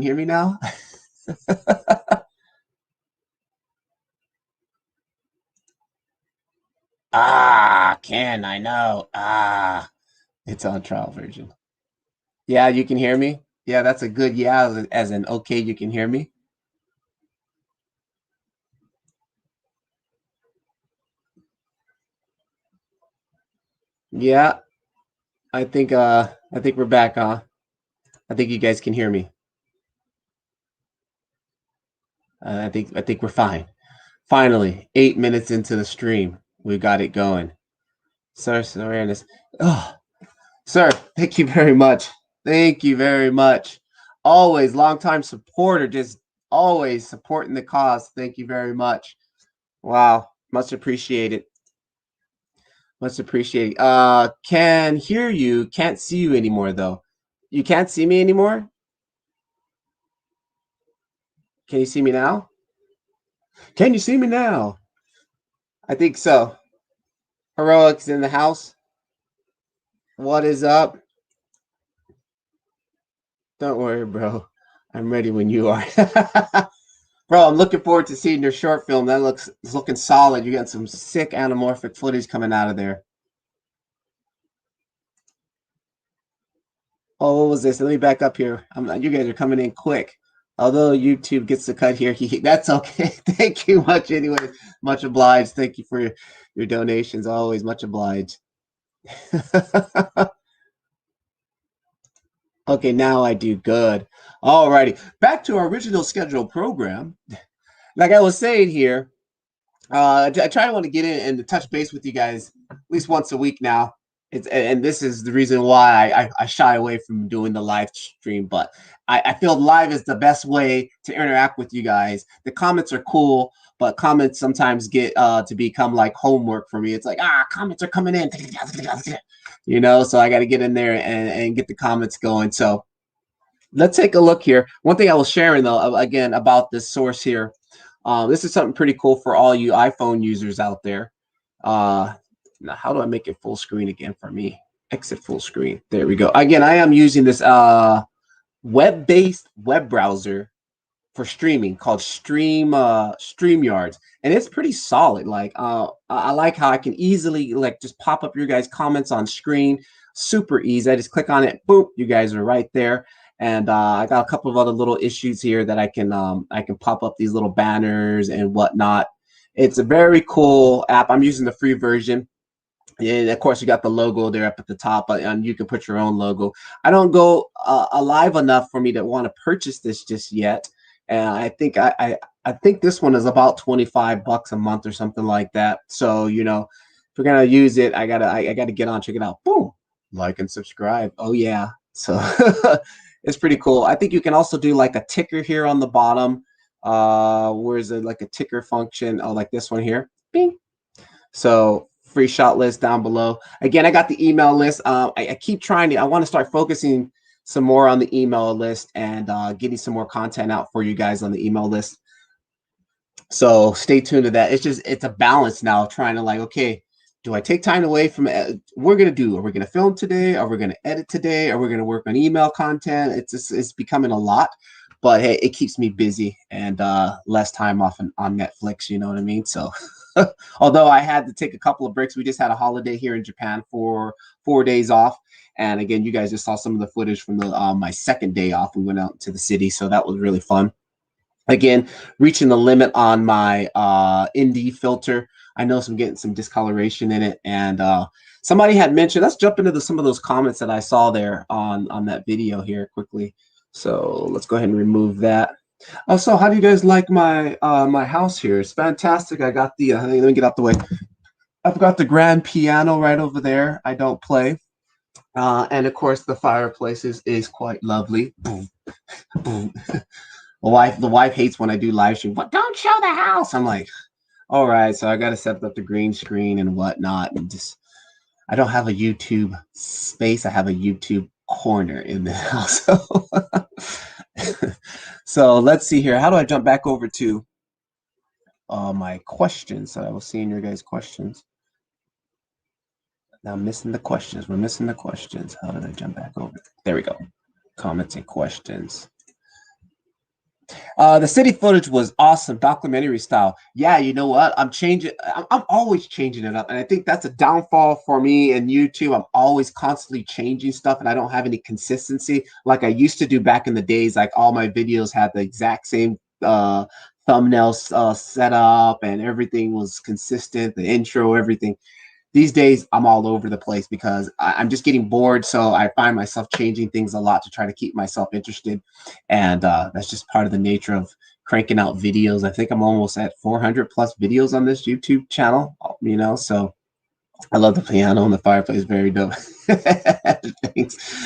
you hear me now? Ken, I know. It's on trial version. Yeah, you can hear me? Yeah, that's a good yeah, as in okay, you can hear me? Yeah, I think we're back, huh? I think you guys can hear me. I think we're fine. Finally, 8 minutes into the stream, we got it going. Sir, Serenus. Oh, sir, thank you very much. Thank you very much. Always longtime supporter, just always supporting the cause. Thank you very much. Wow, much appreciated. Much appreciated. Can hear you, can't see you anymore though. You can't see me anymore? Can you see me now? Can you see me now? I think so. Heroics in the house. What is up? Don't worry, bro. I'm ready when you are. Bro, I'm looking forward to seeing your short film. That it's looking solid. You got some sick anamorphic footage coming out of there. Oh, what was this? Let me back up here. You guys are coming in quick. Although YouTube gets the cut here, that's okay. Thank you much anyway. Much obliged. Thank you for your donations. Always much obliged. Okay, now I do good. Alrighty. Back to our original scheduled program. Like I was saying here, I try to want to get in and touch base with you guys at least once a week now. And this is the reason why I shy away from doing the live stream, but I feel live is the best way to interact with you guys. The comments are cool, but comments sometimes get to become like homework for me. It's like, comments are coming in, so I got to get in there and get the comments going. So let's take a look here. One thing I was sharing though, again, about this source here. This is something pretty cool for all you iPhone users out there. Now, how do I make it full screen again for me? Exit full screen. There we go. Again, I am using this web-based web browser for streaming called StreamYards, and it's pretty solid. Like I like how I can easily like just pop up your guys' comments on screen. Super easy. I just click on it, boom, you guys are right there. And I got a couple of other little issues here that I can pop up these little banners and whatnot. It's a very cool app. I'm using the free version. And of course, you got the logo there up at the top, and you can put your own logo. I don't go alive enough for me to want to purchase this just yet. And I think this one is about $25 a month or something like that. So if we're gonna use it, I gotta get on, check it out. Boom, like and subscribe. Oh yeah, so it's pretty cool. I think you can also do like a ticker here on the bottom. Where is it, like a ticker function? Oh, like this one here. Bing. So free shot list down below. Again, I got the email list. I keep trying to, I want to start focusing some more on the email list and getting some more content out for you guys on the email list. So stay tuned to that. It's a balance now, trying to like, okay, do I take time away from it? We're going to do, are we going to film today? Are we going to edit today? Are we going to work on email content? It's becoming a lot, but hey, it keeps me busy and less time off on Netflix. You know what I mean? So although I had to take a couple of breaks, we just had a holiday here in Japan for 4 days off. And again, you guys just saw some of the footage from the my second day off. We went out to the city, so that was really fun. Again, reaching the limit on my ND filter. I know I'm getting some discoloration in it, and somebody had mentioned. Let's jump into some of those comments that I saw there on that video here quickly. So let's go ahead and remove that. So how do you guys like my my house here? It's fantastic. I got the let me get out the way. I've got the grand piano right over there. I don't play. And of course the fireplace is quite lovely. Boom, boom. The wife hates when I do live stream. But don't show the house. I'm like, all right, so I got to set up the green screen and whatnot, and just I don't have a YouTube space. I have a YouTube corner in the house. So let's see here. How do I jump back over to my questions? So I was seeing your guys' questions. Now I'm missing the questions. We're missing the questions. How did I jump back over? There we go. Comments and questions. The city footage was awesome, documentary style. Yeah, you know what? I'm changing. I'm always changing it up, and I think that's a downfall for me and YouTube. I'm always constantly changing stuff, and I don't have any consistency like I used to do back in the days. Like all my videos had the exact same thumbnails set up, and everything was consistent. The intro, everything. These days I'm all over the place because I'm just getting bored. So I find myself changing things a lot to try to keep myself interested. And that's just part of the nature of cranking out videos. I think I'm almost at 400 plus videos on this YouTube channel, you know, so I love the piano and the fireplace. Very dope. Thanks.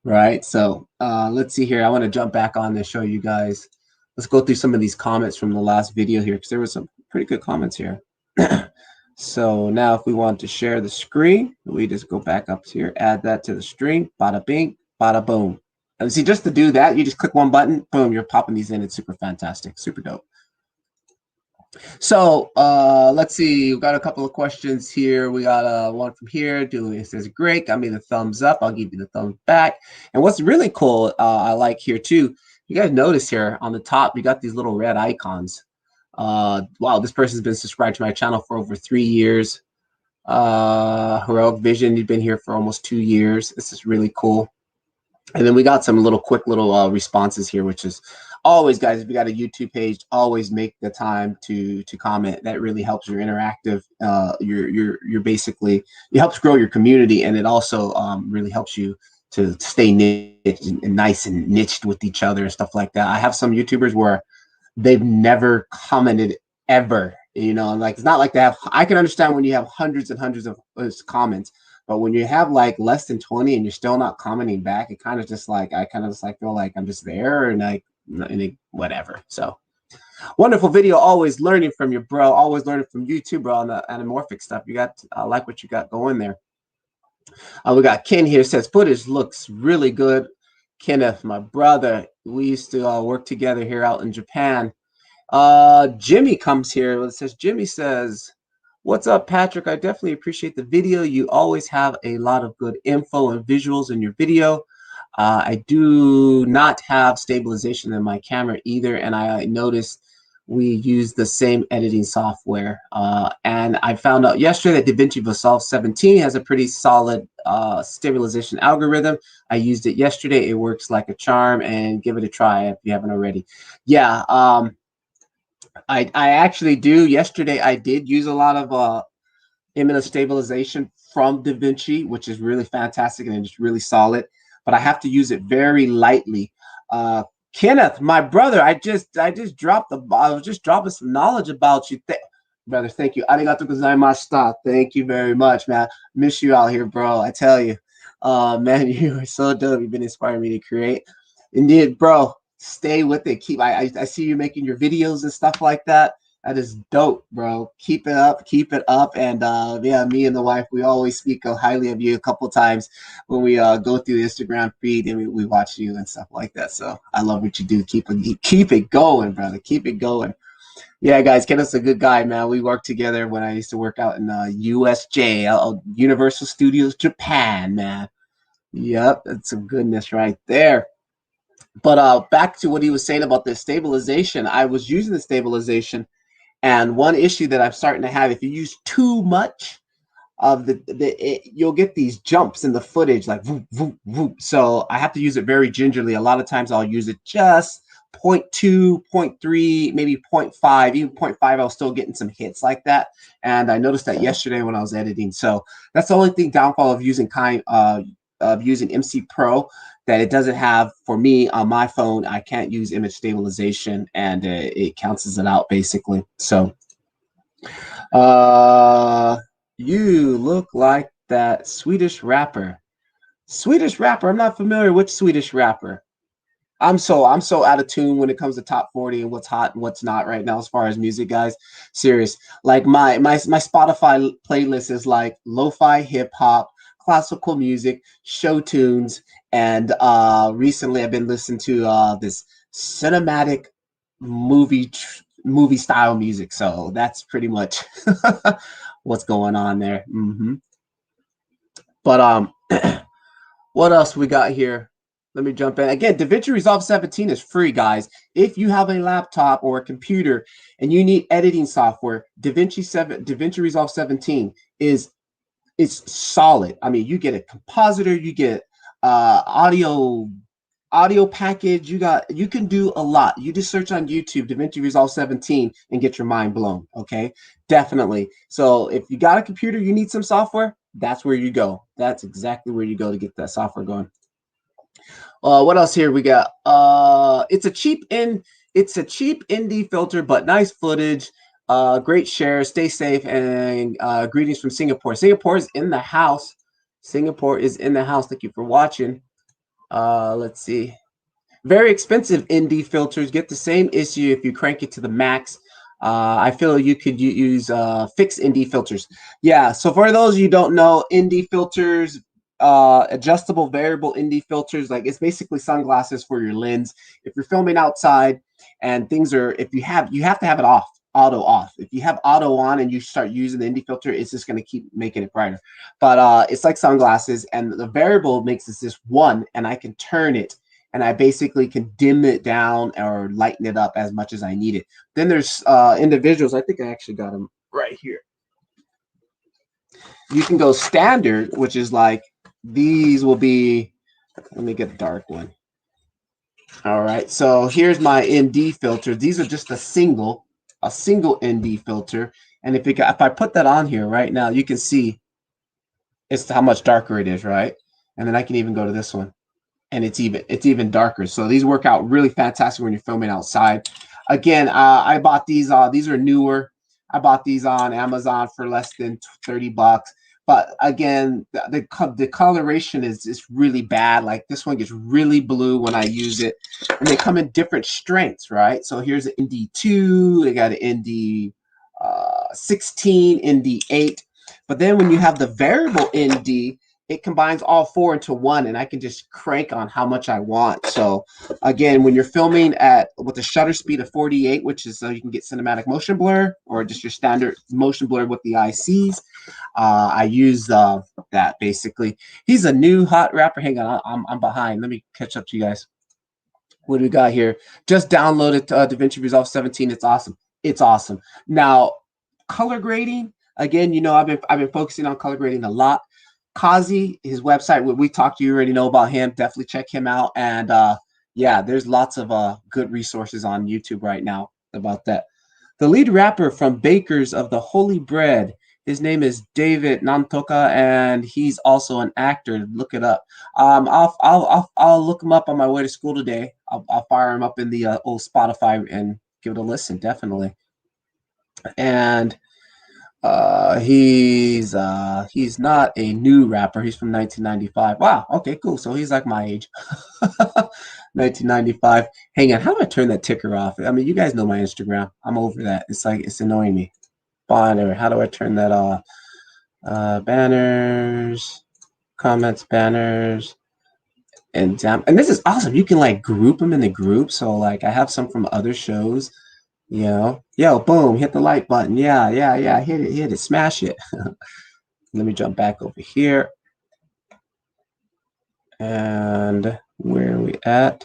Right. So let's see here. I want to jump back on to show you guys. Let's go through some of these comments from the last video here because there were some pretty good comments here. So now if we want to share the screen, we just go back up here, add that to the stream, bada bing, bada boom. And see, just to do that, you just click one button, boom, you're popping these in. It's super fantastic, super dope. So let's see, we've got a couple of questions here. We got one from here. It says, great, got me the thumbs up. I'll give you the thumbs back. And what's really cool, I like here too, you guys notice here on the top, you got these little red icons. Wow, this person's been subscribed to my channel for over 3 years. Heroic Vision, you've been here for almost 2 years. This is really cool. And then we got some quick little responses here, which is always, guys, if you got a YouTube page, always make the time to comment. That really helps your interactive. You're basically, it helps grow your community, and it also really helps you to stay niche and nice and niched with each other and stuff like that. I have some YouTubers where they've never commented ever, you know, like it's not like they have. I can understand when you have hundreds and hundreds of comments, but when you have like less than 20 and you're still not commenting back, it kind of just like, I kind of just like feel like I'm just there and like whatever. So wonderful video, always learning from you, bro, always learning from YouTube, bro, on the anamorphic stuff. You got I like what you got going there. We got Ken here, says footage looks really good. Kenneth, my brother, we used to work together here out in Japan. Jimmy comes here. It says, Jimmy says, what's up, Patrick? I definitely appreciate the video. You always have a lot of good info and visuals in your video. I do not have stabilization in my camera either, and I noticed we use the same editing software. And I found out yesterday that DaVinci Resolve 17 has a pretty solid stabilization algorithm. I used it yesterday. It works like a charm, and give it a try if you haven't already. Yeah, I actually do. Yesterday, I did use a lot of image stabilization from DaVinci, which is really fantastic and it's really solid. But I have to use it very lightly. Kenneth, my brother, I was just dropping some knowledge about you. Brother, thank you. Arigato gozaimashita. Thank you very much, man. Miss you out here, bro. I tell you. Man, you are so dope. You've been inspiring me to create. Indeed, bro. Stay with it. I see you making your videos and stuff like that. That is dope, bro. Keep it up, keep it up. And yeah, me and the wife, we always speak highly of you a couple times when we go through the Instagram feed and we watch you and stuff like that. So I love what you do. Keep it going, brother. Keep it going. Yeah, guys, Kenneth's a good guy, man. We worked together when I used to work out in USJ, Universal Studios Japan, man. Yep, that's some goodness right there. But back to what he was saying about the stabilization. I was using the stabilization, and one issue that I'm starting to have, if you use too much of you'll get these jumps in the footage, like whoop, whoop, whoop. So I have to use it very gingerly. A lot of times I'll use it just 0.2, 0.3, maybe 0.5, even 0.5. I was still getting some hits like that. And I noticed that yesterday when I was editing. So that's the only thing downfall of using MC Pro, that it doesn't have, for me on my phone. I can't use image stabilization, and it cancels it out basically. So you look like that Swedish rapper. Swedish rapper? I'm not familiar with Swedish rapper. I'm so out of tune when it comes to top 40 and what's hot and what's not right now as far as music, guys. Serious. Like my Spotify playlist is like lo-fi hip hop, classical music, show tunes, and recently I've been listening to this cinematic movie style music. So that's pretty much what's going on there. But what else we got here? Let me jump in. Again, DaVinci Resolve 17 is free, guys. If you have a laptop or a computer and you need editing software, DaVinci Resolve 17 is solid. I mean, you get a compositor, you get audio package. You can do a lot. You just search on YouTube DaVinci Resolve 17 and get your mind blown. Okay, definitely. So if you got a computer, you need some software, that's where you go. That's exactly where you go to get that software going. What else here we got? It's a cheap ND filter, but nice footage. Great share. Stay safe, and greetings from Singapore. Singapore is in the house. Singapore is in the house. Thank you for watching. Let's see. Very expensive ND filters get the same issue if you crank it to the max. I feel you could use fixed ND filters. Yeah, so for those of you who don't know, ND filters, adjustable variable ND filters, like it's basically sunglasses for your lens. If you're filming outside and things are, if you have to have it off, auto off. If you have auto on and you start using the ND filter, it's just going to keep making it brighter. But it's like sunglasses, and the variable makes this one, and I can turn it, and I basically can dim it down or lighten it up as much as I need it. Then there's individuals. I think I actually got them right here. You can go standard, which is like these will be, let me get a dark one. All right, so here's my ND filter. These are just a single ND filter. And if I put that on here right now, you can see it's how much darker it is, right? And then I can even go to this one, and it's even darker. So these work out really fantastic when you're filming outside. Again, I bought these. These are Neewer. I bought these on Amazon for less than 30 bucks. But again, the coloration is really bad. Like this one gets really blue when I use it, and they come in different strengths, right? So here's an ND2. They got an ND 16, ND 8. But then when you have the variable ND, it combines all four into one, and I can just crank on how much I want. So again, when you're filming with a shutter speed of 48, which is so you can get cinematic motion blur or just your standard motion blur with the ICs, I use that basically. He's a new hot rapper. Hang on, I'm behind. Let me catch up to you guys. What do we got here? Just downloaded DaVinci Resolve 17. It's awesome. It's awesome. Now, color grading. Again, you know, I've been focusing on color grading a lot. Kazi, his website, we talked to, you already know about him. Definitely check him out. And yeah, there's lots of good resources on YouTube right now about that. The lead rapper from Bakers of the Holy Bread, his name is David Nantoka, and he's also an actor. Look it up. I'll look him up on my way to school today. I'll fire him up in the old Spotify and give it a listen, definitely. And he's not a new rapper. He's from 1995. Wow. Okay, cool. So he's like my age. 1995. Hang on. How do I turn that ticker off? I mean, you guys know my Instagram. I'm over that. It's like, it's annoying me. Banner. How do I turn that off? Banners, comments, banners, and this is awesome. You can like group them in the group. So like I have some from other shows. You know, yo, boom, hit the like button. Yeah, hit it, smash it. Let me jump back over here. And where are we at?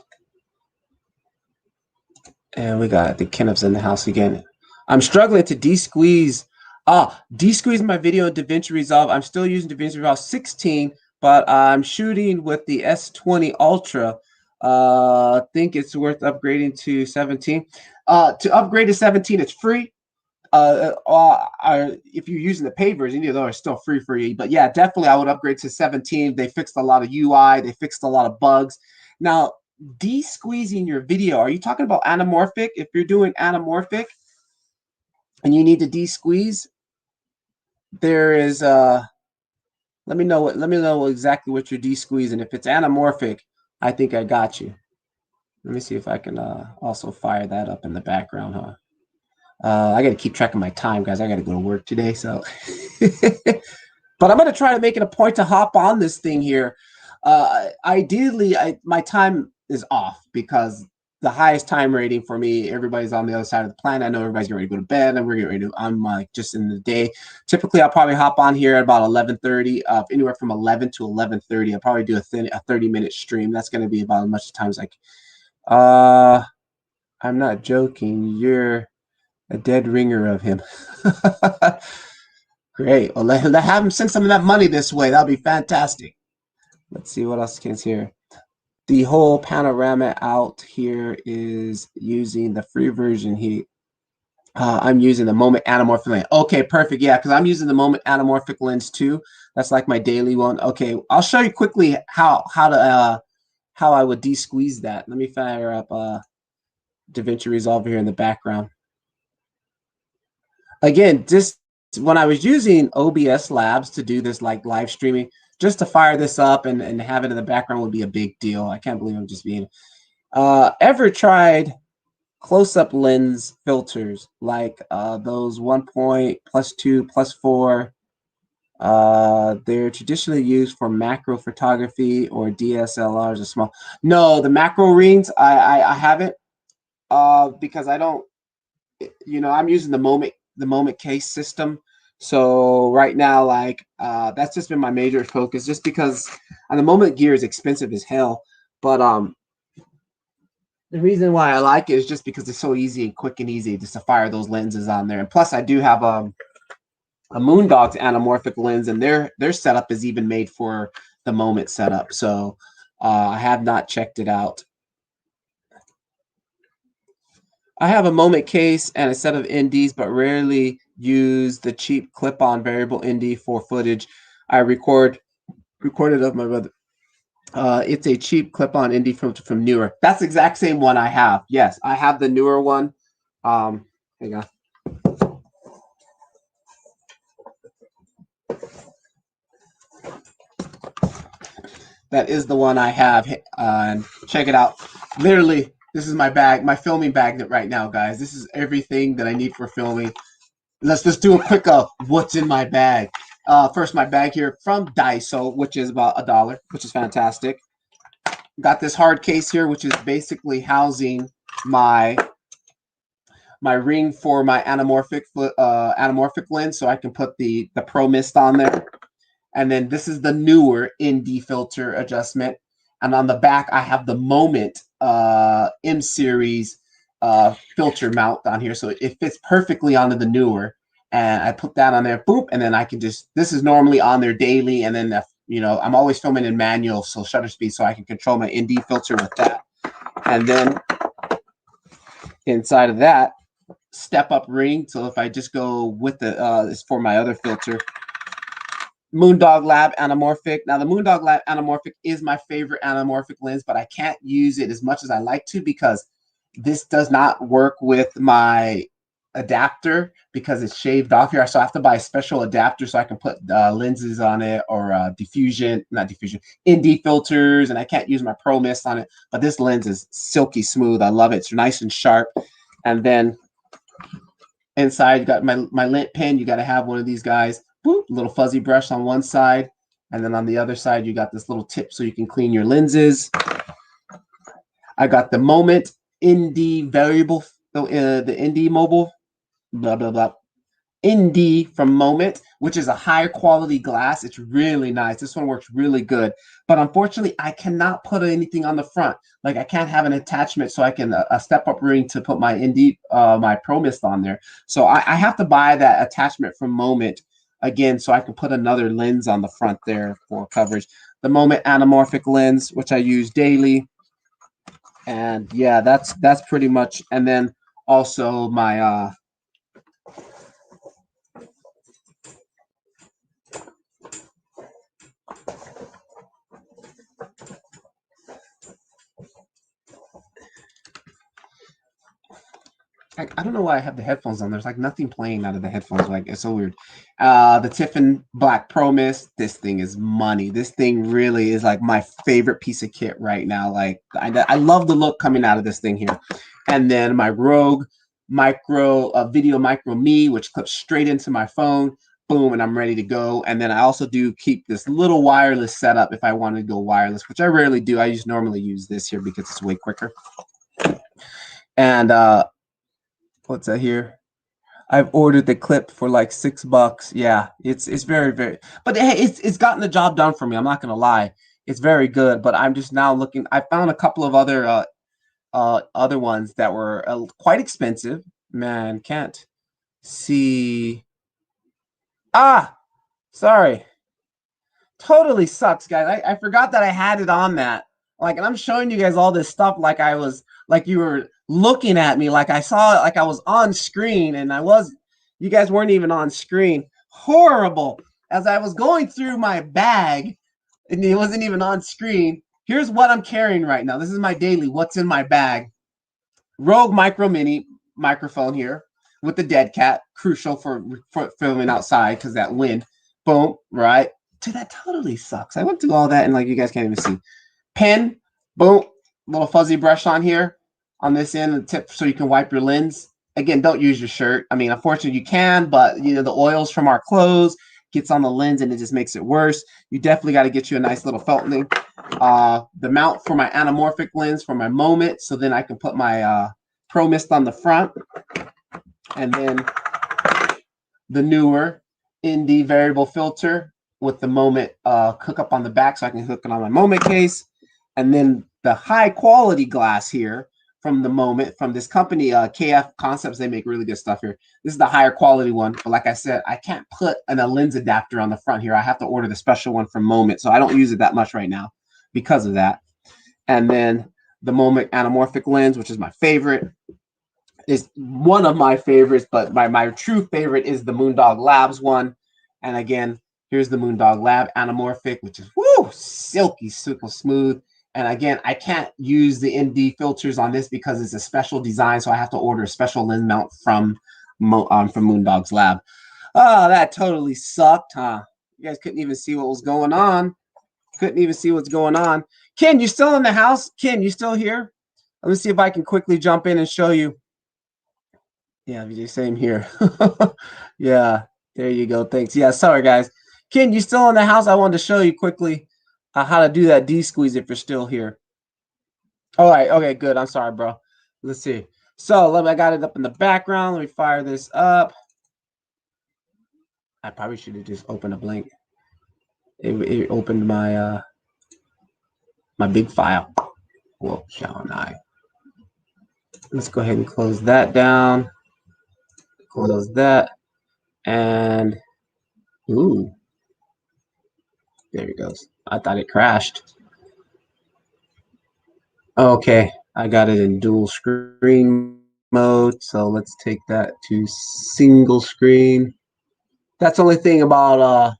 And we got the Kenneths in the house again. I'm struggling to de-squeeze my video in DaVinci Resolve. I'm still using DaVinci Resolve 16, but I'm shooting with the S20 Ultra. Think it's worth upgrading to 17. To upgrade to 17, it's free. If you're using the paid version, either are still free for you. But yeah, definitely I would upgrade to 17. They fixed a lot of UI. They fixed a lot of bugs. Now, de-squeezing your video, are you talking about anamorphic? If you're doing anamorphic and you need to de-squeeze, there is let me know exactly what you're de-squeezing. If it's anamorphic, I think I got you. Let me see if I can also fire that up in the background, huh? I got to keep track of my time, guys. I got to go to work today, so. But I'm going to try to make it a point to hop on this thing here. Ideally, my time is off because the highest time rating for me. Everybody's on the other side of the planet. I know everybody's getting ready to go to bed, and we're getting ready to. I'm like just in the day. Typically, I'll probably hop on here at about 11:30, anywhere from 11 to 11:30. I'll probably do a 30-minute stream. That's going to be about as much time as I can. I'm not joking. You're a dead ringer of him. Great. Well, let have him send some of that money this way. That'll be fantastic. Let's see what else is here. The whole panorama out here is using the free version here. I'm using the Moment Anamorphic lens. Okay, perfect. Yeah, because I'm using the Moment Anamorphic lens too. That's like my daily one. Okay, I'll show you quickly how I would de-squeeze that. Let me fire up DaVinci Resolve here in the background. Again, just when I was using OBS Labs to do this like live streaming, just to fire this up and have it in the background would be a big deal. I can't believe I'm just being. Ever tried close-up lens filters like those 1 point, +2, +4? They're traditionally used for macro photography or DSLRs or small. No, the macro rings I haven't because I don't. I'm using the moment case system. So right now, like that's just been my major focus, just because the moment gear is expensive as hell. But the reason why I like it is just because it's so easy and quick and easy just to fire those lenses on there. And plus, I do have a MoonDog's anamorphic lens, and their setup is even made for the moment setup. So I have not checked it out. I have a moment case and a set of NDs, but rarely use the cheap clip-on variable ND for footage. I recorded of my brother. It's a cheap clip-on ND filter from Neewer. That's the exact same one I have. Yes, I have the Neewer one. Hang on. That is the one I have. Check it out. Literally, this is my bag, my filming bag right now, guys. This is everything that I need for filming. Let's just do a quick what's in my bag. First, my bag here from Daiso, which is about $1, which is fantastic. Got this hard case here, which is basically housing my ring for my anamorphic lens, so I can put the Pro Mist on there. And then this is the Neewer ND filter adjustment. And on the back, I have the Moment M series filter mount on here, so it fits perfectly onto the Neewer. And I put that on there, boop, and then I can just. This is normally on there daily, and then I'm always filming in manual, so shutter speed, so I can control my ND filter with that. And then inside of that, step up ring. So if I just go with the it's for my other filter. MoonDog Lab Anamorphic. Now, the MoonDog Lab Anamorphic is my favorite anamorphic lens, but I can't use it as much as I like to because this does not work with my adapter because it's shaved off here. So I have to buy a special adapter so I can put lenses on it or ND filters, and I can't use my Pro Mist on it. But this lens is silky smooth. I love it. It's nice and sharp. And then inside, you got my lint pen. You got to have one of these guys. Boop, little fuzzy brush on one side, and then on the other side you got this little tip so you can clean your lenses. I got the Moment ND variable, the ND mobile, blah blah blah, ND from Moment, which is a higher quality glass. It's really nice. This one works really good, but unfortunately I cannot put anything on the front. Like I can't have an attachment so I can a step up ring to put my ND my Pro Mist on there. So I have to buy that attachment from Moment again, so I can put another lens on the front there for coverage. The Moment anamorphic lens, which I use daily. And yeah, that's pretty much. And then also my I don't know why I have the headphones on. There's like nothing playing out of the headphones. Like it's so weird. The Tiffin Black Pro Mist. This thing is money. This thing really is like my favorite piece of kit right now. Like I love the look coming out of this thing here. And then my Rogue Video Micro Me, which clips straight into my phone. Boom, and I'm ready to go. And then I also do keep this little wireless setup if I want to go wireless, which I rarely do. I normally use this here because it's way quicker. And what's that here? I've ordered the clip for like $6. Yeah, it's very, very, but hey, it's gotten the job done for me. I'm not gonna lie. It's very good, but I'm just now looking. I found a couple of other ones that were quite expensive. Man, can't see. Ah, sorry. Totally sucks, guys. I forgot that I had it on that. Like, and I'm showing you guys all this stuff like I was, like you were looking at me, like I saw it, like I was on screen, and you guys weren't even on screen. Horrible. As I was going through my bag, and it wasn't even on screen. Here's what I'm carrying right now. This is my daily. What's in my bag? Rogue Micro Mini microphone here with the dead cat, crucial for filming outside because that wind. Boom, right? Dude, that totally sucks. I went through all that and like you guys can't even see. Pen, boom, little fuzzy brush on here on this end, the tip so you can wipe your lens. Again, don't use your shirt. I mean, unfortunately you can, but you know, the oils from our clothes gets on the lens and it just makes it worse. You definitely got to get you a nice little felt thing. The mount for my anamorphic lens for my moment, so then I can put my Pro Mist on the front, and then the Neewer ND variable filter with the moment hook up on the back, so I can hook it on my moment case, and then the high quality glass here from the moment from this company KF Concepts. They make really good stuff here. This is the higher quality one, but like I said, I can't put a lens adapter on the front here. I have to order the special one from Moment, so I don't use it that much right now because of that. And then the Moment anamorphic lens, which is my favorite, is one of my favorites, but my true favorite is the MoonDog Labs one. And again, here's the MoonDog Lab anamorphic, which is woo, silky, super smooth. And again, I can't use the ND filters on this because it's a special design, so I have to order a special lens mount from MoonDog's Lab. Oh, that totally sucked, huh? You guys couldn't even see what was going on. Couldn't even see what's going on. Ken, you still in the house? Ken, you still here? Let me see if I can quickly jump in and show you. Yeah, VJ, same here. Yeah, there you go. Thanks. Yeah, sorry, guys. Ken, you still in the house? I wanted to show you quickly how to do that D-squeeze if you're still here. All right. Okay, good. I'm sorry, bro. Let's see. So I got it up in the background. Let me fire this up. I probably should have just opened a blank. It opened my my big file. Whoa, shall I? Let's go ahead and close that down. Close that. And ooh, there it goes. I thought it crashed. Okay, I got it in dual screen mode. So let's take that to single screen. That's the only thing about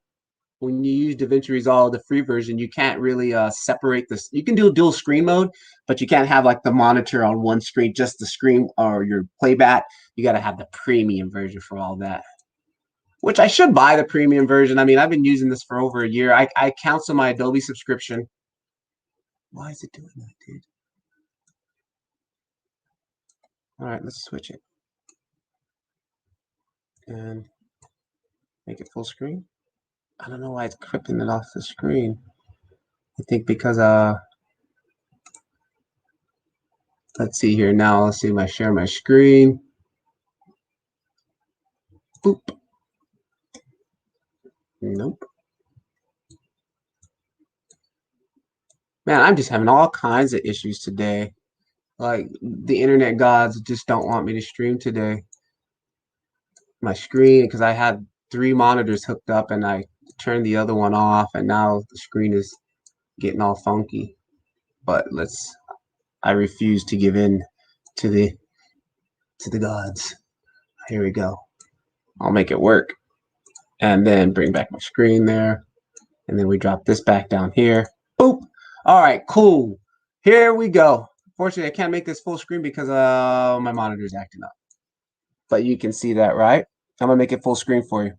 when you use DaVinci Resolve, the free version, you can't really separate this. You can do dual screen mode, but you can't have like the monitor on one screen, just the screen or your playback. You got to have the premium version for all that, which I should buy the premium version. I mean, I've been using this for over a year. I cancel my Adobe subscription. Why is it doing that, dude? All right, let's switch it and make it full screen. I don't know why it's clipping it off the screen. I think because let's see here now. Let's see if I share my screen. Boop. Nope. Man, I'm just having all kinds of issues today. Like the internet gods just don't want me to stream today. My screen, because I had 3 monitors hooked up and I turned the other one off, and now the screen is getting all funky. But I refuse to give in to the gods. Here we go. I'll make it work. And then bring back my screen there. And then we drop this back down here. Boop. All right, cool. Here we go. Fortunately, I can't make this full screen because my monitor is acting up. But you can see that, right? I'm going to make it full screen for you.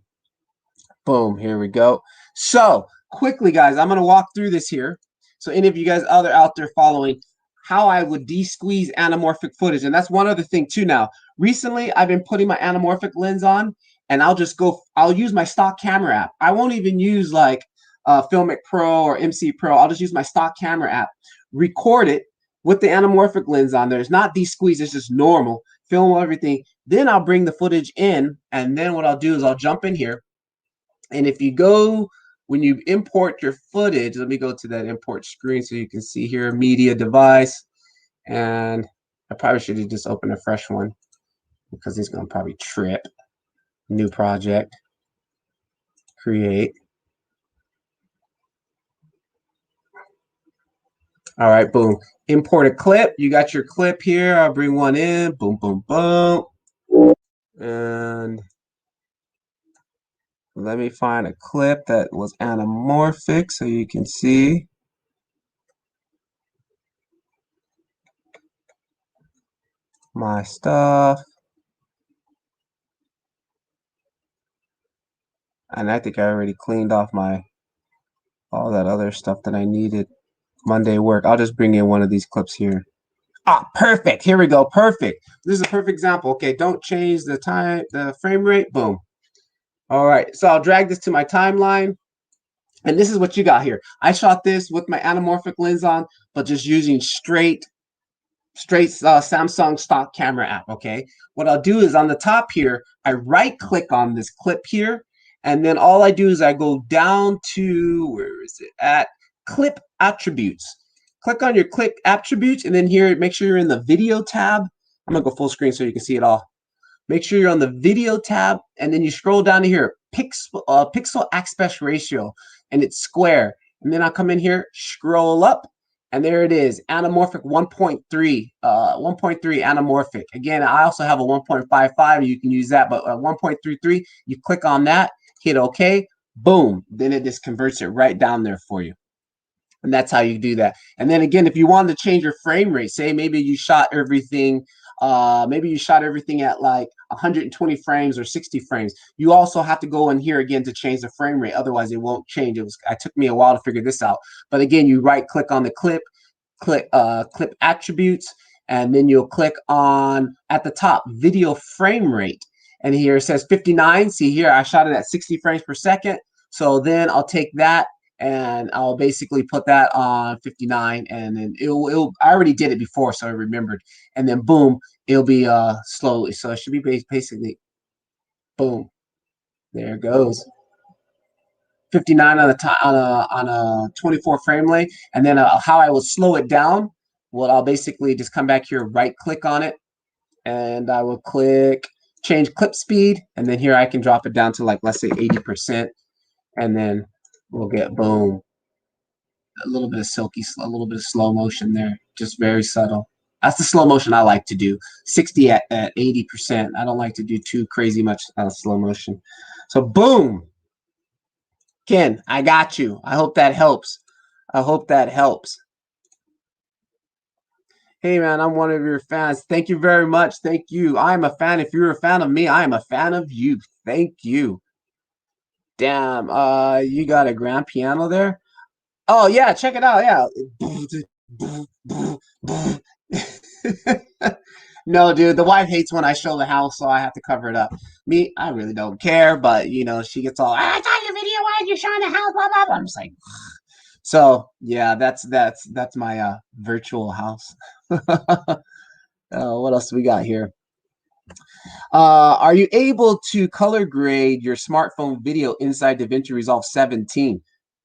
Boom. Here we go. So quickly, guys, I'm going to walk through this here. So any of you guys out there following how I would de-squeeze anamorphic footage. And that's one other thing too now. Recently, I've been putting my anamorphic lens on, and I'll use my stock camera app. I won't even use like Filmic Pro or MC Pro. I'll just use my stock camera app, record it, with the anamorphic lens on there. It's not de-squeeze, it's just normal. Film everything. Then I'll bring the footage in, and then what I'll do is I'll jump in here. And if you go, when you import your footage, let me go to that import screen so you can see here, media device. And I probably should have just opened a fresh one because it's going to probably trip. New project, create. All right, boom. Import a clip. You got your clip here. I'll bring one in. Boom, boom, boom. And let me find a clip that was anamorphic so you can see. My stuff. And I think I already cleaned off all that other stuff that I needed. Monday work. I'll just bring in one of these clips here. Ah, perfect. Here we go. Perfect. This is a perfect example. Okay, don't change the frame rate. Boom. All right, so I'll drag this to my timeline. And this is what you got here. I shot this with my anamorphic lens on, but just using straight Samsung stock camera app, okay? What I'll do is on the top here, I right-click on this clip here, and then all I do is I go down to, where is it at? Clip attributes. Click on your clip attributes, and then here, make sure you're in the video tab. I'm gonna go full screen so you can see it all. Make sure you're on the video tab, and then you scroll down to here, pixel aspect ratio, and it's square. And then I'll come in here, scroll up, and there it is, anamorphic 1.3, 1.3 anamorphic. Again, I also have a 1.55, you can use that, but 1.33, you click on that, hit OK, boom, then it just converts it right down there for you. And that's how you do that. And then again, if you wanted to change your frame rate, say maybe you shot everything at like 120 frames or 60 frames. You also have to go in here again to change the frame rate. Otherwise, it won't change. It took me a while to figure this out. But again, you right click on the clip attributes, and then you'll click on at the top video frame rate. And here it says 59. See here, I shot it at 60 frames per second. So then I'll take that and I'll basically put that on 59, and then I already did it before, so I remembered. And then boom, it'll be slowly. So it should be basically boom. There it goes. 59 on a 24 frame length, and then how I will slow it down. Well, I'll basically just come back here, right click on it, and I will click change clip speed, and then here I can drop it down to like, let's say 80%, and then we'll get boom, a little bit of a little bit of slow motion there, just very subtle. That's the slow motion I like to do. 60 at 80%. I don't like to do too crazy much slow motion. So boom. Ken, I got you. I hope that helps. I hope that helps. Hey man, I'm one of your fans. Thank you very much. Thank you. I'm a fan. If you're a fan of me, I am a fan of you. Thank you. Damn, you got a grand piano there? Oh yeah, check it out. Yeah. No, dude, the wife hates when I show the house, so I have to cover it up. Me, I really don't care, but you know, she gets all, I saw your video, why are you showing the house? Blah blah blah. I'm just like, so yeah, that's my virtual house. What else do we got here? Are you able to color grade your smartphone video inside DaVinci Resolve 17?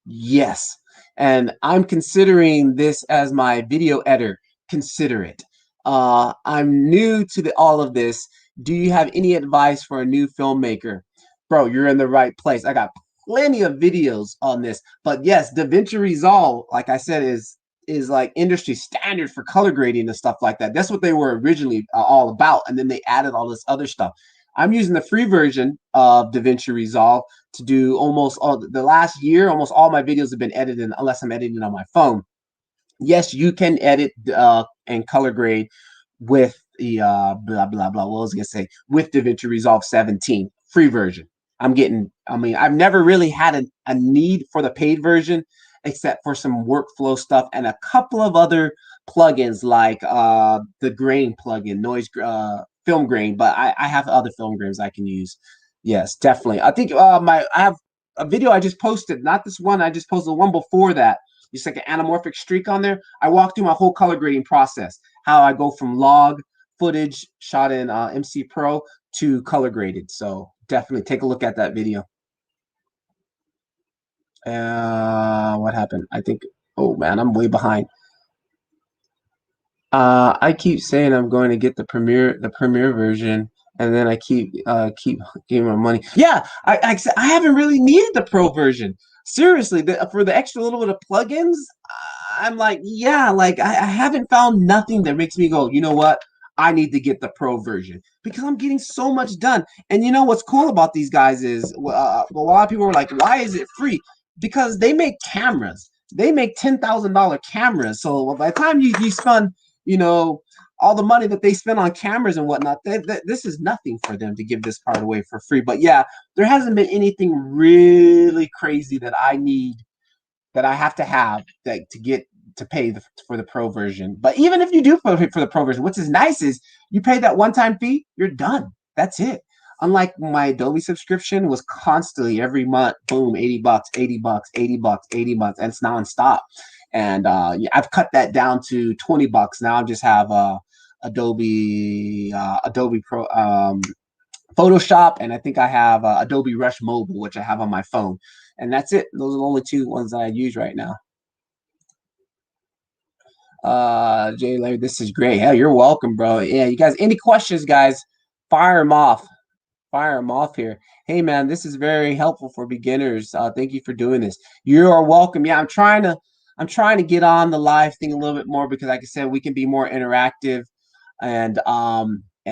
Yes. And I'm considering this as my video editor. Consider it. I'm new to all of this. Do you have any advice for a new filmmaker? Bro, you're in the right place. I got plenty of videos on this. But yes, DaVinci Resolve, like I said, is like industry standard for color grading and stuff like that. That's what they were originally all about. And then they added all this other stuff. I'm using the free version of DaVinci Resolve to do almost all the last year. Almost all my videos have been edited unless I'm editing on my phone. Yes, you can edit and color grade with the blah blah blah. What was I gonna say? With DaVinci Resolve 17 free version. I've never really had a need for the paid version except for some workflow stuff and a couple of other plugins like the grain plugin, noise film grain. But I have other film grains I can use. Yes, definitely. I think I have a video I just posted, not this one. I just posted one before that. just like an anamorphic streak on there. I walk through my whole color grading process, how I go from log footage shot in MC Pro to color graded. So definitely take a look at that video. What happened? I think, oh man, I'm way behind. I keep saying I'm going to get the premiere version, and then I keep giving my money. Yeah, I haven't really needed the pro version. Seriously, for the extra little bit of plugins, I'm like, yeah, like I haven't found nothing that makes me go, you know what? I need to get the pro version because I'm getting so much done. And you know what's cool about these guys is, well, a lot of people were like, why is it free? Because they make cameras. They make $10,000 cameras. So by the time you spend, you know, all the money that they spend on cameras and whatnot, this is nothing for them to give this part away for free. But yeah, there hasn't been anything really crazy that I need, that I have to have that to get to pay for the pro version. But even if you do pay for the pro version, what's nice is you pay that one-time fee, you're done. That's it. Unlike my Adobe subscription was constantly every month, boom, 80 bucks, 80 bucks, 80 bucks, 80 bucks, and it's nonstop. And I've cut that down to 20 bucks. Now I just have Adobe Pro Photoshop, and I think I have Adobe Rush Mobile, which I have on my phone. And that's it. Those are the only two ones that I use right now. Jay Larry, this is great. Hell, you're welcome, bro. Yeah, you guys, any questions, guys? Fire them off. Fire them off here. Hey, man, this is very helpful for beginners. Thank you for doing this. You are welcome. Yeah, I'm trying to get on the live thing a little bit more because, like I said, we can be more interactive. And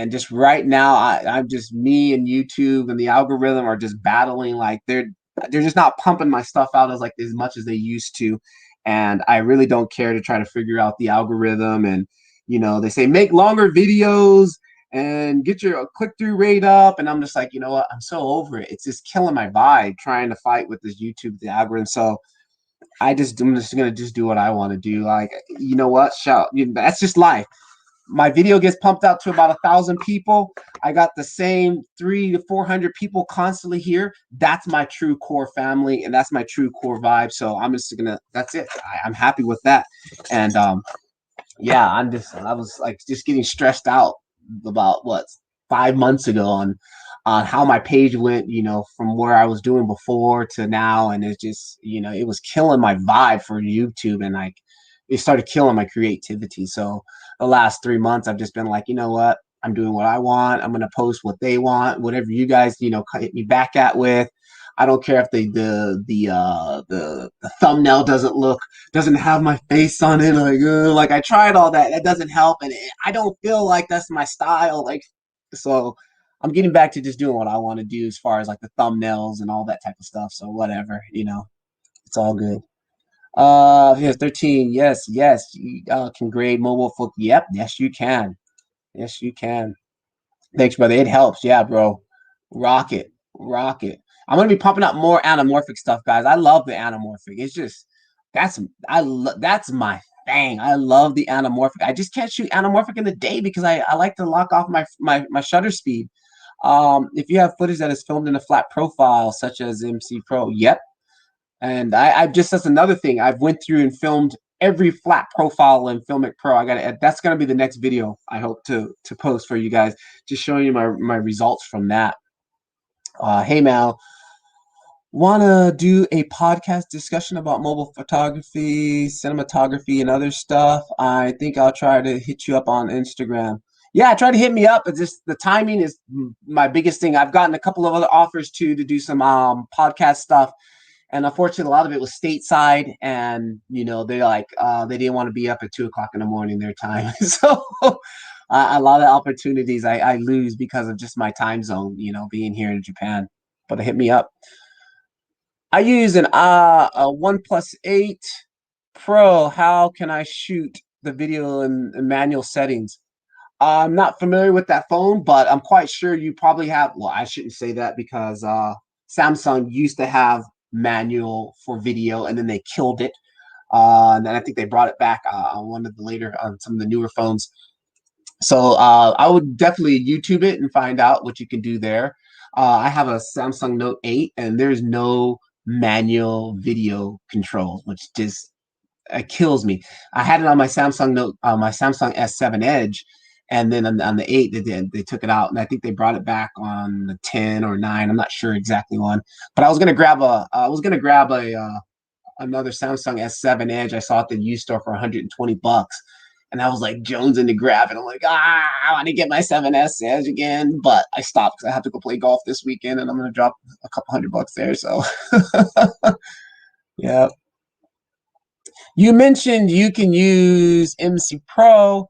just right now, I'm just, me and YouTube and the algorithm are just battling. Like they're just not pumping my stuff out as much as they used to. And I really don't care to try to figure out the algorithm. And, they say make longer videos and get your click-through rate up. And I'm just like, you know what? I'm so over it. It's just killing my vibe trying to fight with this YouTube, the algorithm. So I'm just going to just do what I want to do. Like, you know what? That's just life. My video gets pumped out to about 1,000 people. I got the same 300 to 400 people constantly here. That's my true core family, and that's my true core vibe. So I'm just gonna. That's it. I'm happy with that. And yeah, I was like just getting stressed out about 5 months ago on how my page went, from where I was doing before to now, and it's just, it was killing my vibe for YouTube, and like it started killing my creativity. So the last 3 months, I've just been like, you know what? I'm doing what I want. I'm gonna post what they want, whatever you guys, hit me back at with. I don't care if the thumbnail doesn't have my face on it. Like I tried all that. That doesn't help, and I don't feel like that's my style. Like, so I'm getting back to just doing what I want to do as far as like the thumbnails and all that type of stuff. So whatever, it's all good. Yes, 13. Yes, you can grade mobile for. Yep, yes, you can. Yes, you can. Thanks, brother. It helps. Yeah, bro. Rock it. Rock it. I'm gonna be pumping up more anamorphic stuff, guys. I love the anamorphic. It's just that's my thing. I love the anamorphic. I just can't shoot anamorphic in the day because I like to lock off my shutter speed. If you have footage that is filmed in a flat profile, such as MC Pro, yep. And I just, that's another thing. I've went through and filmed every flat profile in Filmic Pro. That's gonna be the next video I hope to post for you guys, just showing you my results from that. Hey Mal, wanna do a podcast discussion about mobile photography, cinematography, and other stuff? I think I'll try to hit you up on Instagram. Yeah, try to hit me up. It's just the timing is my biggest thing. I've gotten a couple of other offers too to do some podcast stuff. And unfortunately, a lot of it was stateside, and they like they didn't want to be up at 2 o'clock in the morning their time. So a lot of opportunities I lose because of just my time zone, being here in Japan. But hit me up. I use a OnePlus 8 Pro. How can I shoot the video in manual settings? I'm not familiar with that phone, but I'm quite sure you probably have. Well, I shouldn't say that because Samsung used to have manual for video, and then they killed it. And then I think they brought it back on on some of the newer phones. So I would definitely YouTube it and find out what you can do there. I have a Samsung Note 8, and there's no manual video control, which just it kills me. I had it on my Samsung Note, my Samsung S7 Edge, and then on the 8 they took it out, and I think they brought it back on the 10 or 9. I'm not sure exactly one, but I was gonna grab a another Samsung S7 Edge. I saw it at the used store for 120 bucks. And I was like jonesing to grab it. I'm like, I want to get my 7S Edge again, but I stopped because I have to go play golf this weekend, and I'm gonna drop a couple $100 there. So, yeah. You mentioned you can use MC Pro.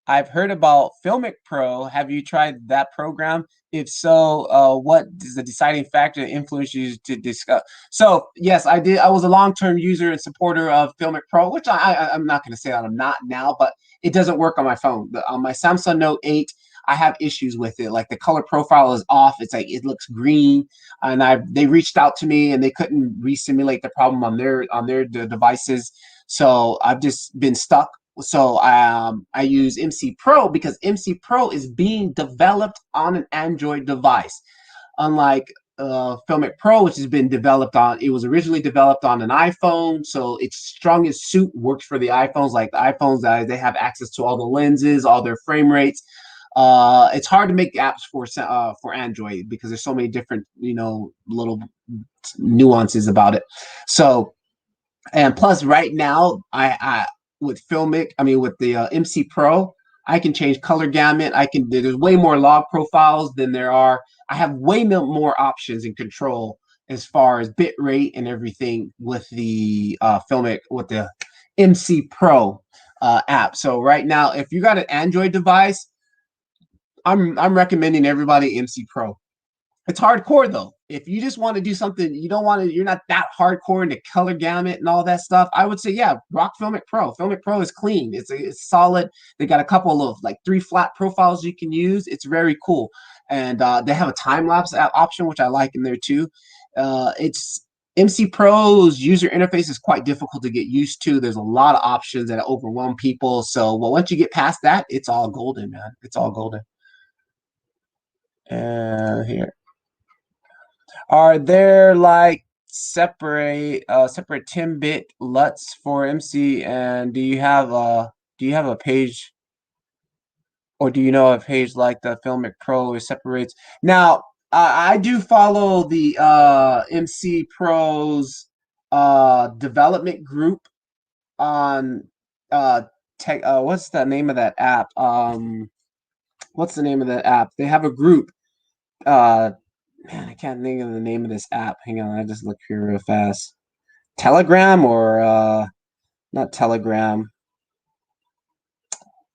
I've heard about Filmic Pro. Have you tried that program? If so, what is the deciding factor that influenced you to discuss? So, yes, I did. I was a long-term user and supporter of Filmic Pro, which I'm not going to say that I'm not now, but it doesn't work on my phone. On my Samsung Note 8, I have issues with it. Like the color profile is off. It's like it looks green, and they reached out to me and they couldn't re-simulate the problem on their devices. So I've just been stuck. So I use MC Pro because MC Pro is being developed on an Android device, unlike Filmic Pro, which has been developed on. It was originally developed on an iPhone, so its strongest suit works for the iPhones. Like the iPhones, they have access to all the lenses, all their frame rates. It's hard to make apps for Android because there's so many different little nuances about it. So. And plus, right now, I with with the MC Pro, I can change color gamut. There's way more log profiles than there are. I have way more options and control as far as bit rate and everything with the with the MC Pro app. So right now, if you got an Android device, I'm recommending everybody MC Pro. It's hardcore though. If you just want to do something, you're not that hardcore into color gamut and all that stuff. I would say, yeah, rock Filmic Pro. Filmic Pro is clean. It's solid. They got a couple of like 3 flat profiles you can use. It's very cool, and they have a time lapse option, which I like in there too. It's MC Pro's user interface is quite difficult to get used to. There's a lot of options that overwhelm people. So, well, once you get past that, it's all golden, man. It's all golden. Here. Are there like separate 10-bit LUTs for MC, and do you have a page, or do you know a page like the Filmic Pro is separates? Now, I do follow the MC Pro's development group on tech what's the name of that app? What's the name of that app? They have a group. Man, I can't think of the name of this app. Hang on, I just look here real fast. Telegram or not Telegram.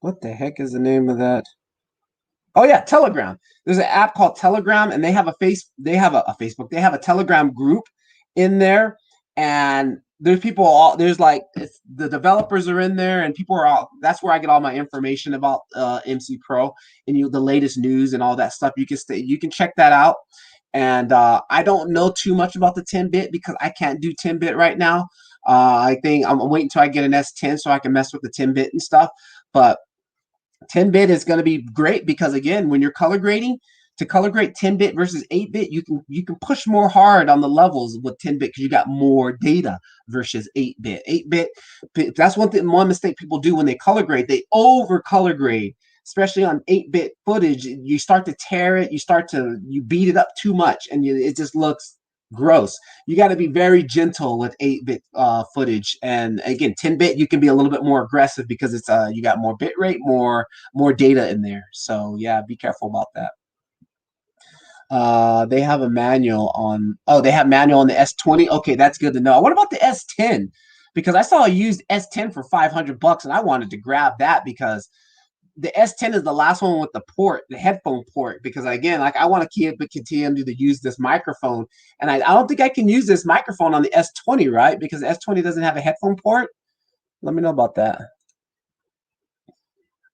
What the heck is the name of that? Oh yeah, Telegram. There's an app called Telegram, and they have a Facebook. They have a Telegram group in there, and there's people there's like the developers are in there, and people are all. That's where I get all my information about MC Pro and the latest news and all that stuff. You can check that out. And I don't know too much about the 10-bit because I can't do 10-bit right now. I think I'm waiting until I get an S10 so I can mess with the 10-bit and stuff. But 10-bit is going to be great because, again, when you're color grading, to color grade 10-bit versus 8-bit, you can push more hard on the levels with 10-bit because you got more data versus 8-bit. 8-bit, that's one mistake people do when they color grade. They over color grade, especially on 8-bit footage. You start to tear it, you beat it up too much, and it just looks gross. You got to be very gentle with 8-bit footage, and again, 10-bit you can be a little bit more aggressive because it's you got more bit rate, more data in there. So yeah, be careful about that. They have a manual on. Oh, they have manual on the S20. Okay, that's good to know. What about the S10? Because I saw a used S10 for $500, and I wanted to grab that because the S10 is the last one with the port, the headphone port. Because again, like I want to continue to use this microphone, and I don't think I can use this microphone on the S20, right? Because the S20 doesn't have a headphone port. Let me know about that.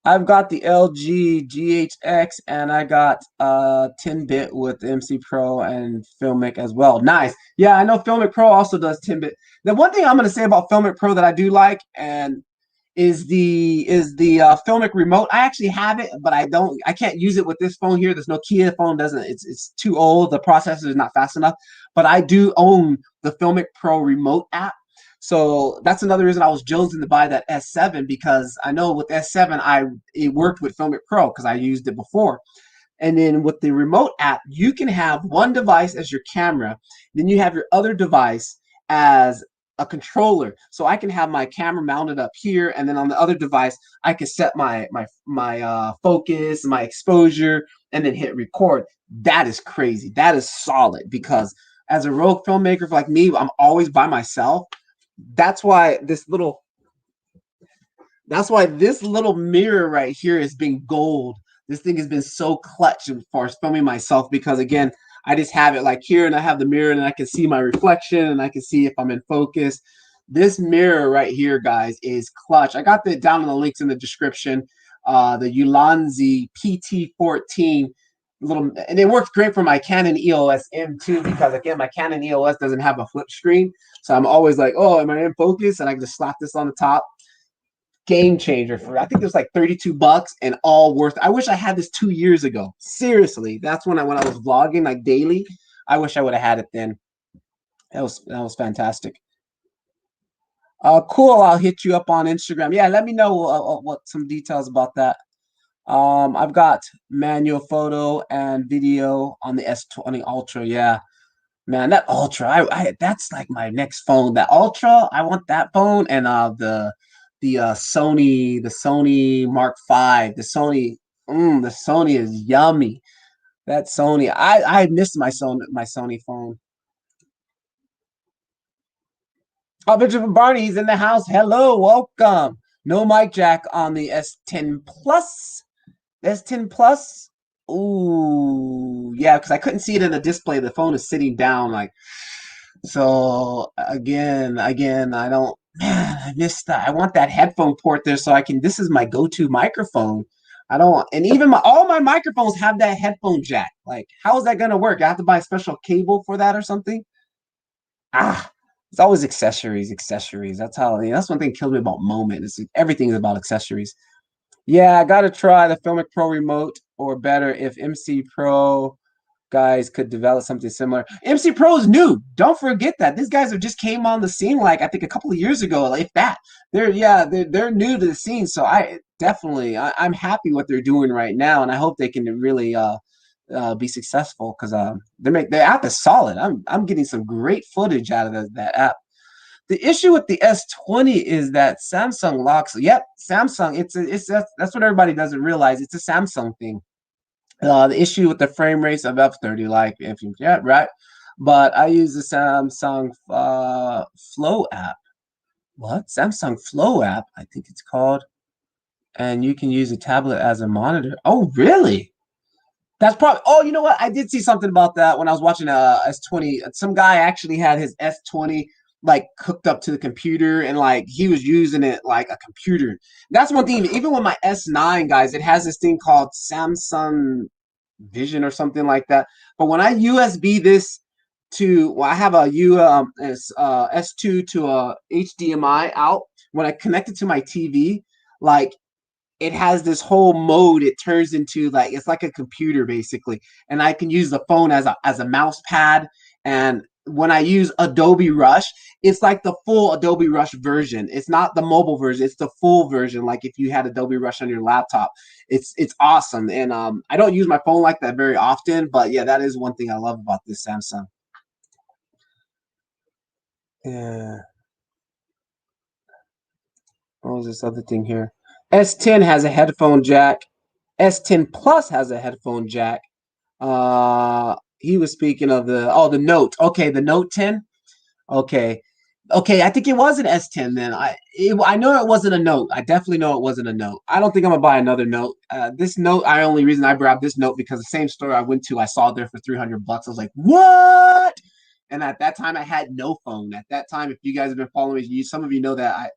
I've got the LG GHX, and I got 10-bit with MC Pro and Filmic as well. Nice. Yeah, I know Filmic Pro also does 10-bit. The one thing I'm going to say about Filmic Pro that I do like and is the Filmic remote. I actually have it, but I can't use it with this phone here. There's no Kia phone, it's too old. The processor is not fast enough. But I do own the Filmic Pro remote app. So that's another reason I was jonesing to buy that S7 because I know with S7 it worked with Filmic Pro because I used it before. And then with the remote app, you can have one device as your camera, then you have your other device as a controller. So I can have my camera mounted up here, and then on the other device, I can set my focus, my exposure, and then hit record. That is crazy. That is solid because as a rogue filmmaker like me, I'm always by myself. That's why this little that's why this little mirror right here has been gold. This thing has been so clutch as far as filming myself because again, I just have it like here and I have the mirror and I can see my reflection and I can see if I'm in focus. This mirror right here, guys, is clutch. I got the down in the links in the description. The Ulanzi PT14 little, and it works great for my Canon EOS M2 because again, my Canon EOS doesn't have a flip screen, so I'm always like, oh, am I in focus? And I can just slap this on the top. Game changer for I think it was like 32 bucks and all worth. I wish I had this 2 years ago. Seriously, that's when I was vlogging like daily. I wish I would have had it then. That was fantastic. Cool. I'll hit you up on Instagram. Yeah, let me know what some details about that. I've got manual photo and video on the S20 Ultra. Yeah, man, that Ultra, that's like my next phone. That Ultra, I want that phone and the Sony Mark V, the Sony is yummy. That Sony, I missed my Sony phone. Oh, Benjamin Barney's in the house. Hello, welcome. No mic jack on the S10 Plus. S10 Plus. Ooh, yeah, because I couldn't see it in the display. The phone is sitting down, like so. Again, I don't. Man, I missed that. I want that headphone port there so I can. This is my go-to microphone. I don't, and even all my microphones have that headphone jack. Like, how is that gonna work? I have to buy a special cable for that or something. Ah, it's always accessories, accessories. That's how. That's one thing that kills me about Moment. Everything is about accessories. Yeah, I gotta try the Filmic Pro remote, or better, if MC Pro guys could develop something similar. MC Pro is new. Don't forget that these guys have just came on the scene like I think a couple of years ago, like if that. They're new to the scene, so I'm happy what they're doing right now, and I hope they can really be successful because their app is solid. I'm getting some great footage out of that app. The issue with the S20 is that Samsung locks. Yep, Samsung. That's what everybody doesn't realize. It's a Samsung thing. The issue with the frame rates of F30, like if you yeah, right. But I use the Samsung Flow app. What? Samsung Flow app? I think it's called. And you can use a tablet as a monitor. Oh, really? That's probably. Oh, you know what? I did see something about that when I was watching S20. Some guy actually had his S20 like hooked up to the computer and like he was using it like a computer. That's one thing. Even with my S9, guys, it has this thing called Samsung Vision or something like that. But when I USB this to, well, I have a S2 to a HDMI out. When I connect it to my TV, like it has this whole mode. It turns into like it's like a computer basically, and I can use the phone as a mouse pad. And when I use Adobe Rush, it's like the full Adobe Rush version. It's not the mobile version; it's the full version. Like if you had Adobe Rush on your laptop, it's awesome. And I don't use my phone like that very often, but yeah, that is one thing I love about this Samsung. Yeah. What was this other thing here? S10 has a headphone jack. S10 Plus has a headphone jack. He was speaking of the Note. Okay, the Note 10. Okay. Okay, I think it was an S10 then. I know it wasn't a Note. I definitely know it wasn't a Note. I don't think I'm gonna buy another Note. This Note, only reason I grabbed this Note because the same store I went to, I saw it there for 300 bucks. I was like, what? And at that time, I had no phone. At that time, if you guys have been following me, some of you know that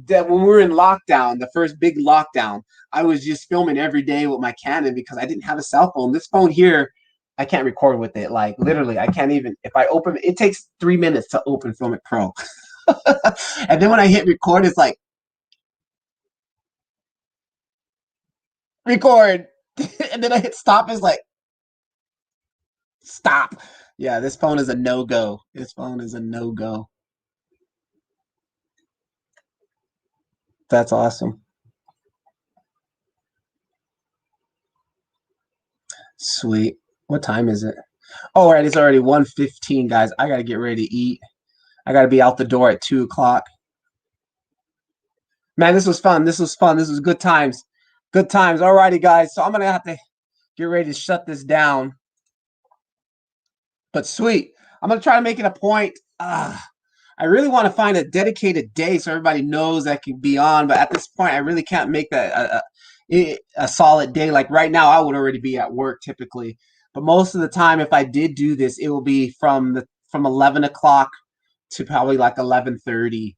when we were in lockdown, the first big lockdown, I was just filming every day with my Canon because I didn't have a cell phone. This phone here, I can't record with it. Like literally, I can't even. If I open it, takes 3 minutes to open Filmic Pro, and then when I hit record, it's like record, and then I hit stop. It's like stop. Yeah, this phone is a no go. This phone is a no go. That's awesome. Sweet. What time is it? Oh, all right, it's already 1:15, guys. I gotta get ready to eat. I gotta be out the door at 2 o'clock. Man, this was fun. This was fun. This was good times. Good times. All righty, guys. So I'm gonna have to get ready to shut this down. But sweet. I'm gonna try to make it a point. I really want to find a dedicated day so everybody knows I can be on. But at this point, I really can't make that a solid day. Like right now, I would already be at work typically. But most of the time, if I did do this, it will be from 11 o'clock to probably like 11:30.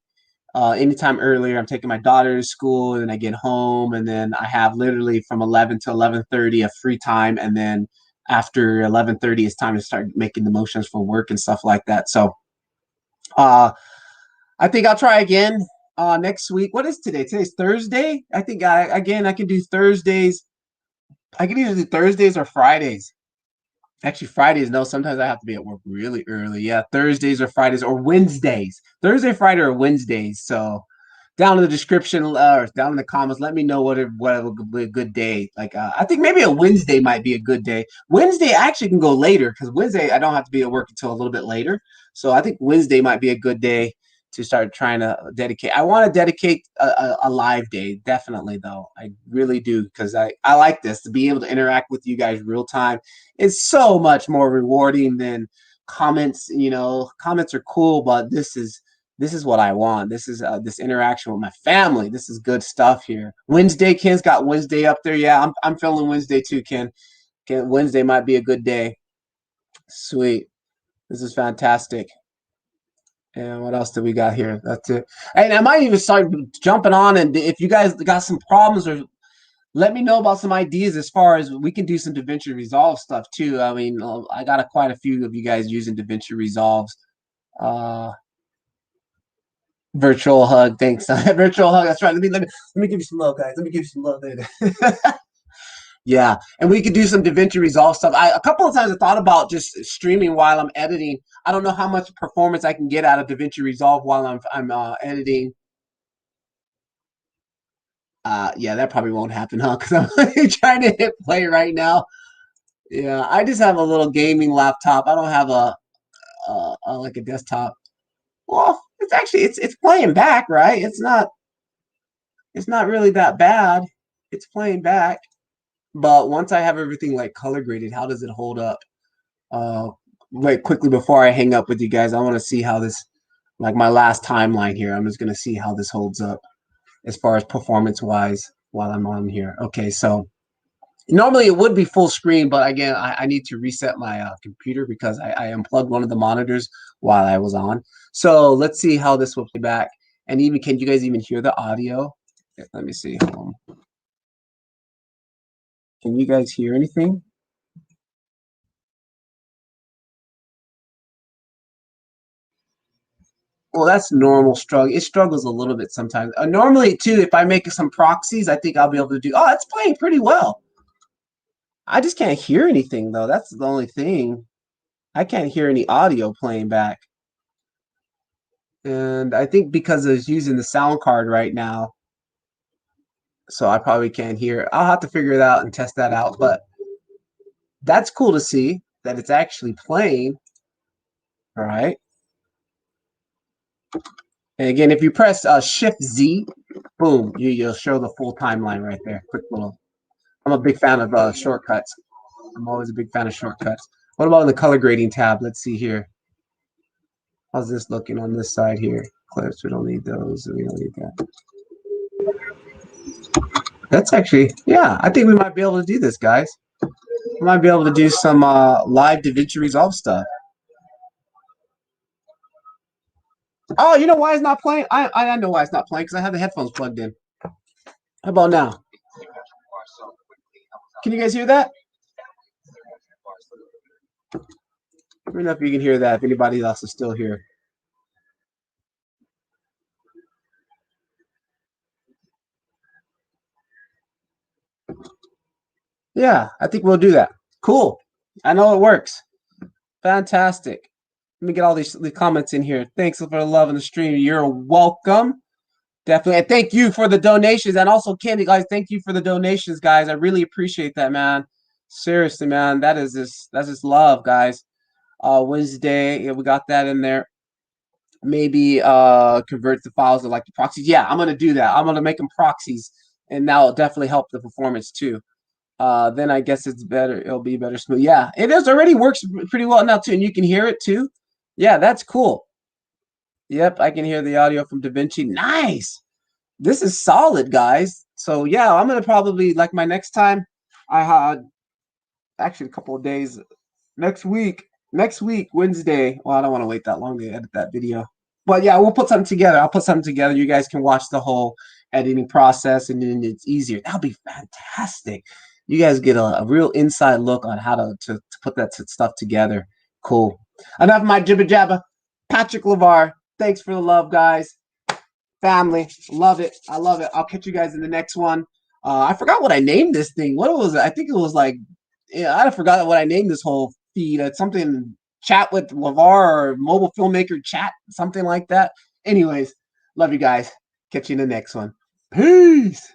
Anytime earlier, I'm taking my daughter to school, and then I get home, and then I have literally from 11 to 11:30 of free time, and then after 11:30, it's time to start making the motions for work and stuff like that. So, I think I'll try again next week. What is today? Today's Thursday. I think I can do Thursdays. I can either do Thursdays or Fridays. Actually, Fridays, no. Sometimes I have to be at work really early. Yeah, Thursdays or Fridays or Wednesdays. Thursday, Friday, or Wednesdays. So down in the description or down in the comments, let me know what would be a good day. Like I think maybe a Wednesday might be a good day. Wednesday actually can go later because Wednesday I don't have to be at work until a little bit later. So I think Wednesday might be a good day to start trying to dedicate. I want to dedicate a live day, definitely though. I really do because I like this to be able to interact with you guys real time. It's so much more rewarding than comments. You know, comments are cool, but this is what I want. This is this interaction with my family. This is good stuff here. Wednesday, Ken's got Wednesday up there. Yeah, I'm feeling Wednesday too, Ken. Wednesday might be a good day. Sweet. This is fantastic. And what else do we got here? That's it. And I might even start jumping on. And if you guys got some problems, or let me know about some ideas as far as we can do some DaVinci Resolve stuff too. I mean, I got quite a few of you guys using DaVinci Resolves. Uh, Virtual hug, thanks. Virtual hug. That's right. Let me give you some love, guys. Let me give you some love later. Yeah, and we could do some DaVinci Resolve stuff. A couple of times I thought about just streaming while I'm editing. I don't know how much performance I can get out of DaVinci Resolve while I'm editing. Yeah, that probably won't happen, huh? Because I'm trying to hit play right now. Yeah, I just have a little gaming laptop. I don't have a like a desktop. Well, it's playing back, right? It's not really that bad. It's playing back. But once I have everything like color graded, how does it hold up? Uh, like quickly before I hang up with you guys, I want to see how this, like my last timeline here. I'm just gonna see how this holds up as far as performance wise while I'm on here. Okay, so normally it would be full screen, but again, I need to reset my computer because I unplugged one of the monitors while I was on. So let's see how this will play back. And even, can you guys even hear the audio? Let me see. Can you guys hear anything? Well, that's normal struggle. It struggles a little bit sometimes. Normally, too, if I make some proxies, I think I'll be able to do. Oh, it's playing pretty well. I just can't hear anything though. That's the only thing. I can't hear any audio playing back. And I think because it's using the sound card right now, so I probably can't hear. I'll have to figure it out and test that out. But that's cool to see that it's actually playing. All right. And again, if you press Shift Z, boom, you'll show the full timeline right there. Quick little. I'm a big fan of shortcuts. I'm always a big fan of shortcuts. What about in the color grading tab? Let's see here. How's this looking on this side here? Clips, we don't need those. We don't need that. That's actually, yeah, I think we might be able to do this, guys. We might be able to do some live DaVinci Resolve stuff. Oh, you know why it's not playing? I know why it's not playing, because I have the headphones plugged in. How about now? Can you guys hear that? Let me know if you can hear that, if anybody else is still here. Yeah, I think we'll do that. Cool. I know it works. Fantastic. Let me get all these comments in here. Thanks for the love in the stream. You're welcome. Definitely. And thank you for the donations. And also, Candy, guys, thank you for the donations, guys. I really appreciate that, man. Seriously, man. That's just love, guys. Wednesday, yeah, we got that in there. Maybe convert the files to like the proxies. Yeah, I'm gonna do that. I'm gonna make them proxies, and that'll definitely help the performance too. Then I guess it's better. It'll be better smooth. Yeah, it is already works pretty well now too, and you can hear it too. Yeah, that's cool. Yep, I can hear the audio from DaVinci. Nice. This is solid, guys. So yeah, I'm gonna probably like my next time. I had actually a couple of days next week. Next week, Wednesday. Well, I don't want to wait that long to edit that video. But yeah, we'll put something together. I'll put something together. You guys can watch the whole editing process, and then it's easier. That'll be fantastic. You guys get a real inside look on how to put that stuff together. Cool. Enough of my jibber jabber. Patrick Levar, thanks for the love, guys. Family, love it. I love it. I'll catch you guys in the next one. I forgot what I named this thing. What was it? I think it was like, yeah, I forgot what I named this whole feed. It's something chat with Levar or mobile filmmaker chat, something like that. Anyways, love you guys. Catch you in the next one. Peace.